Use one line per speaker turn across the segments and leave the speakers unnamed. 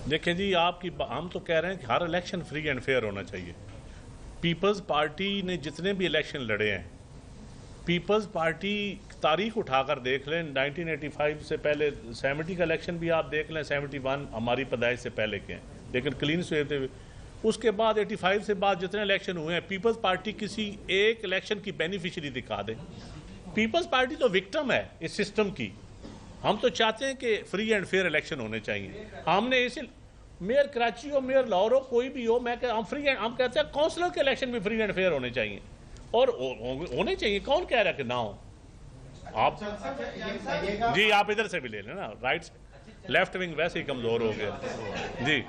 دیکھیں جی آپ کی ہم تو کہہ رہے ہیں کہ ہر الیکشن فری اینڈ فیئر ہونا چاہیے. پیپلز پارٹی نے جتنے بھی الیکشن لڑے ہیں، پیپلز پارٹی تاریخ اٹھا کر دیکھ لیں، 1985 سے پہلے 70 کا الیکشن بھی آپ دیکھ لیں، 71 ہماری پیدائش سے پہلے کے ہیں لیکن کلین سویپ تھے. اس کے بعد 85 سے بعد جتنے الیکشن ہوئے ہیں، پیپلز پارٹی کسی ایک الیکشن کی بینیفیشری دکھا دے. پیپلز پارٹی تو وکٹم ہے اس سسٹم کی. ہم تو چاہتے ہیں کہ فری اینڈ فیئر الیکشن ہونے چاہیے. ہم نے اسے میئر کراچی ہو، میئر لاہور ہو، کوئی بھی ہو، ہم کہتے ہیں کونسلر کے الیکشن بھی فری اینڈ فیئر ہونے چاہیے اور ہونے چاہیے. کون کہہ رہا ہے کہ نہ ہو؟ آپ جی آپ ادھر سے بھی لے لیں نا، رائٹ سے. لیفٹ ونگ ویسے ہی کمزور ہو گیا. جی
یہ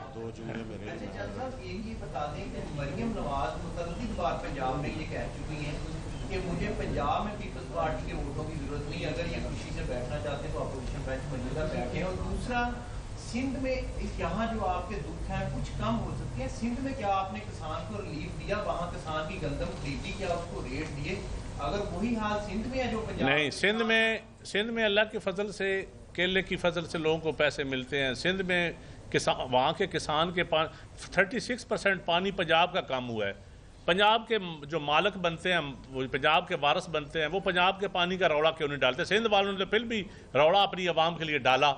بتا دیں کہ مریم نواز متعدد بار پنجاب میں یہ کہہ چکی ہیں کہ مجھے پنجاب میں پیپلز پارٹی کے ووٹوں کی ضرورت نہیں، اگر یہ خوشی سے بیٹھنا چاہتے ہیں تو اپوزیشن بینچ موجودہ بیٹھے. اور دوسرا، سندھ میں یہاں جو آپ کے دکھ ہیں کچھ کم ہو سکتے ہیں. سندھ میں کیا آپ نے کسان کو ریلیف دیا؟ وہاں کسان کی گندم خریدی، کیا اس کو ریٹ دیے؟ اگر وہی حال سندھ میں ہے جو پنجاب
نہیں، سندھ میں اللہ کے فضل سے، کیلے کی فضل سے لوگوں کو پیسے ملتے ہیں. سندھ میں وہاں کے کسان کے 36% پانی پنجاب کا کام ہوا ہے. پنجاب کے جو مالک بنتے ہیں، وہ پنجاب کے وارث بنتے ہیں، وہ پنجاب کے پانی کا روڑا کیوں نہیں ڈالتے؟ سندھ والوں نے پھر بھی روڑا اپنی عوام کے لیے ڈالا.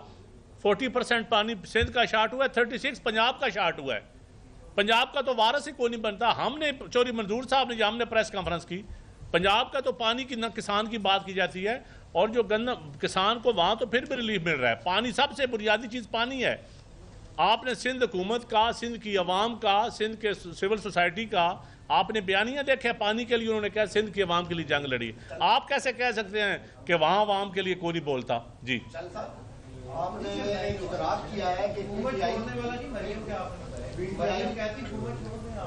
40% پانی سندھ کا شارٹ ہوا ہے، 36 پنجاب کا شارٹ ہوا ہے. پنجاب کا تو وارث ہی کوئی نہیں بنتا. ہم نے چوری منظور صاحب نے، ہم نے پریس کانفرنس کی، پنجاب کا تو پانی کی نہ کسان کی بات کی جاتی ہے، اور جو کسان کو وہاں تو پھر بھی ریلیف مل رہا ہے. پانی سب سے بنیادی چیز پانی ہے. آپ نے سندھ حکومت کا، سندھ کی عوام کا، سندھ کے سول سوسائٹی کا آپ نے بیانیہ دیکھا پانی کے لیے. انہوں نے کہا سندھ کی عوام کے لیے جنگ لڑی. آپ کیسے کہہ سکتے ہیں کہ وہاں عوام کے لیے کوئی نہیں بولتا؟ جی
آپ نے اعتراف کیا ہے کہ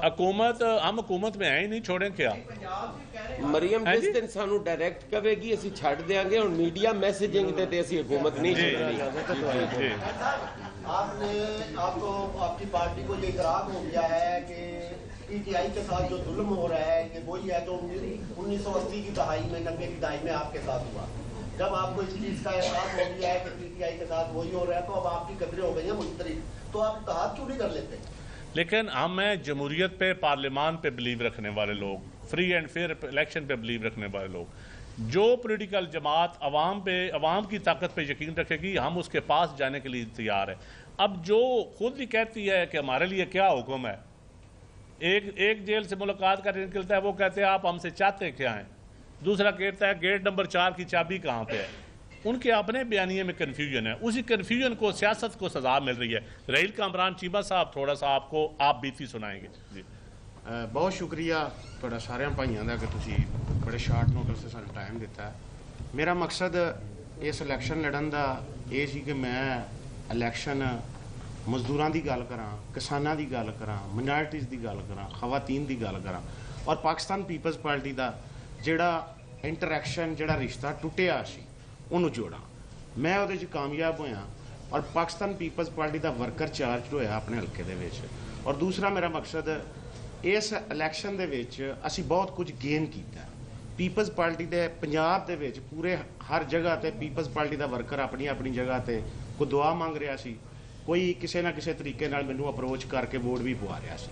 حکومت، ہم حکومت میں ہیں ہی نہیں، چھوڑیں کیا؟
مریم جس دن سانو ڈائریکٹ کہے گی اسی چھڈ دیاں گے. اور میڈیا میسیجنگ تے اسی حکومت نہیں چھڈنی.
آپ کی پارٹی کو یہ اعتراف ہو گیا ہے کہ پی ٹی آئی کے ساتھ جو ظلم ہو رہا ہے یہ وہی ہے جو 1980 کی دہائی میں، 90 کی دہائی میں آپ کے ساتھ ہوا. جب آپ کو اس چیز کا احساس ہو گیا ہے کہ پی ٹی آئی کے ساتھ وہی ہو رہا ہے تو اب آپ کی قدریں ہو گئی ہیں مختلف، تو آپ اتحاد کیوں نہیں کر لیتے؟
لیکن ہم ہیں جمہوریت پہ، پارلیمان پہ بلیو رکھنے والے لوگ، فری اینڈ فیئر الیکشن پہ بلیو رکھنے والے لوگ. جو پولیٹیکل جماعت عوام کی طاقت پہ یقین رکھے گی، ہم اس کے پاس جانے کے لیے تیار ہیں. اب جو خود ہی کہتی ہے کہ ہمارے لیے کیا حکم ہے، ایک جیل سے ملاقات کر نکلتا ہے، وہ کہتے ہیں آپ ہم سے چاہتے کیا ہیں. دوسرا کہتا ہے گیٹ نمبر 4 کی چابی کہاں پہ ہے. ان کے اپنے بیانیے میں کنفیوژن ہے. اسی کنفیوژن کو سیاست کو سزا مل رہی ہے. رحیل کامران چیمہ صاحب تھوڑا سا آپ بیتی سنائیں گے. جی
بہت شکریہ تھوڑا سارے بھائیوں کا کہ تسی بڑے شارٹ نوٹس سے سانوں ٹائم دیتا ہے. میرا مقصد اس الیکشن لڑن کا یہ سی کہ میں الیکشن مزدوراں دی گل کراں، کساناں دی گل کراں، مائنارٹیز دی گل کراں، خواتین دی گل کراں، اور پاکستان پیپلز پارٹی دا جڑا انٹریکشن، جڑا رشتہ ٹوٹیا سی انہوں جوڑاں. میں وہ کامیاب ہویا اور پاکستان پیپلز پارٹی دا ورکر چارج ہویا اپنے حلقے دے وچ. اور دوسرا میرا مقصد اس الیکشن دے وچ اسی بہت کچھ گین کیتا ہے. پیپلز پارٹی دے پنجاب دے وچ پورے ہر جگہ تے پیپلز پارٹی دا ورکر اپنی اپنی جگہ تے کوئی دعا مانگ رہا سی، کوئی کسی نہ کسی طریقے نال مینوں اپروچ کر کے ووٹ بھی پوا رہا سی.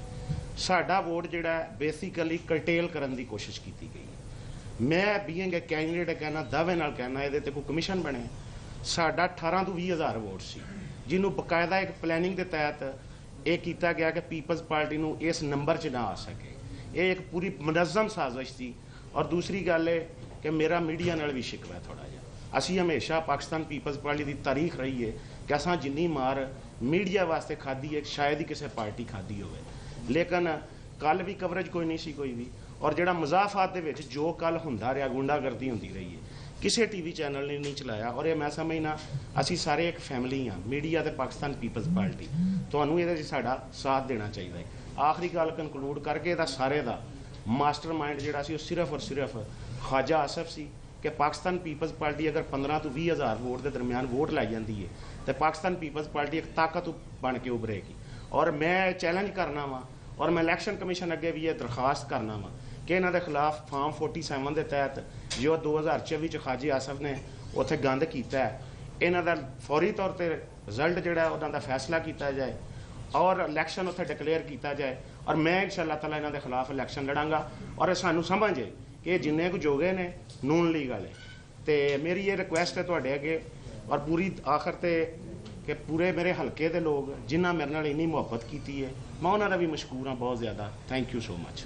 ساڈا ووٹ جڑا ہے بیسیکلی کرٹیل کرن دی کوشش کیتی گئی. میں بینگ اے کینڈیڈیٹ کہنا، دعوے نال کہنا یہ کوئی کمیشن بنے. ساڈا 18 تو 20 ہزار ووٹ سی جنہوں باقاعدہ ایک پلاننگ کے تحت یہ کیتا گیا کہ پیپلز پارٹی نو اس نمبر چ نہ آ سکے. یہ ایک پوری منظم سازش تھی. اور دوسری گل ہے کہ میرا میڈیا نال بھی شکوہ ہے تھوڑا جہا. اسی ہمیشہ پاکستان پیپلز پارٹی دی تاریخ رہی ہے کہ اساں جنی مار میڈیا واسطے کھادی ہے شاید ہی کسی پارٹی کھادی ہوئے. لیکن کل بھی کوریج کوئی نہیں سی کوئی بھی. اور جڑا مضافات دے وچ جو کل ہوندا رہا، گنڈا گردی ہوندی رہی ہے، کسی ٹی وی چینل نے نہیں چلایا. اور یہ میں سمجھنا اسی سارے ایک فیملی ہاں، میڈیا تے پاکستان پیپلز پارٹی. تانوں یہ ساڈا ساتھ دینا چاہیے. آخری گل کنکلوڈ کر کے سارے دا ماسٹر مائنڈ جڑا سی وہ صرف اور صرف خواجہ آصف سی کہ پاکستان پیپلز پارٹی اگر 15 تو 20 ہزار ووٹ کے درمیان ووٹ لائی جاتی ہے تو پاکستان پیپلز پارٹی ایک طاقت بن کے ابھرے گی. اور میں چیلنج کرنا وا اور میں الیکشن کمیشن اگے بھی یہ درخواست کرنا وا کہ انہوں کے خلاف فارم 47 کے تحت جو 2024 خواجہ آصف نے اتنے گند کیتا ہے، انہوں کا فوری طور پہ رزلٹ جڑا ہے انہوں کا فیصلہ کیتا جائے. اور ਇਲੈਕਸ਼ਨ ਉੱਥੇ ਡਿਕਲੇਅਰ ਕੀਤਾ ਜਾਏ ਔਰ ਮੈਂ ਇਨਸ਼ਾਅੱਲਾ ਤਾਲਾ ਇਹਨਾਂ ਦੇ ਖਿਲਾਫ ਇਲੈਕਸ਼ਨ ਲੜਾਂਗਾ ਔਰ ਸਾਨੂੰ ਸਮਝ ਹੈ ਕਿ ਜਿੰਨੇ ਕੁ ਜੋਗੇ ਨੇ ਨੂਨ ਲੀਗ ਵਾਲੇ ਤੇ ਮੇਰੀ ਇਹ ਰਿਕੁਐਸਟ ਹੈ ਤੁਹਾਡੇ ਅੱਗੇ ਔਰ ਪੂਰੀ ਆਖਰ ਤੇ ਕਿ ਪੂਰੇ ਮੇਰੇ ਹਲਕੇ ਦੇ ਲੋਕ ਜਿਨ੍ਹਾਂ ਮੇਰੇ ਨਾਲ ਇੰਨੀ ਮੁਹੱਬਤ ਕੀਤੀ ਹੈ ਮੈਂ ਉਹਨਾਂ ਦਾ ਵੀ ਮਸ਼ਕੂਰ ਹਾਂ ਬਹੁਤ ਜ਼ਿਆਦਾ ਥੈਂਕ ਯੂ ਸੋ ਮਚ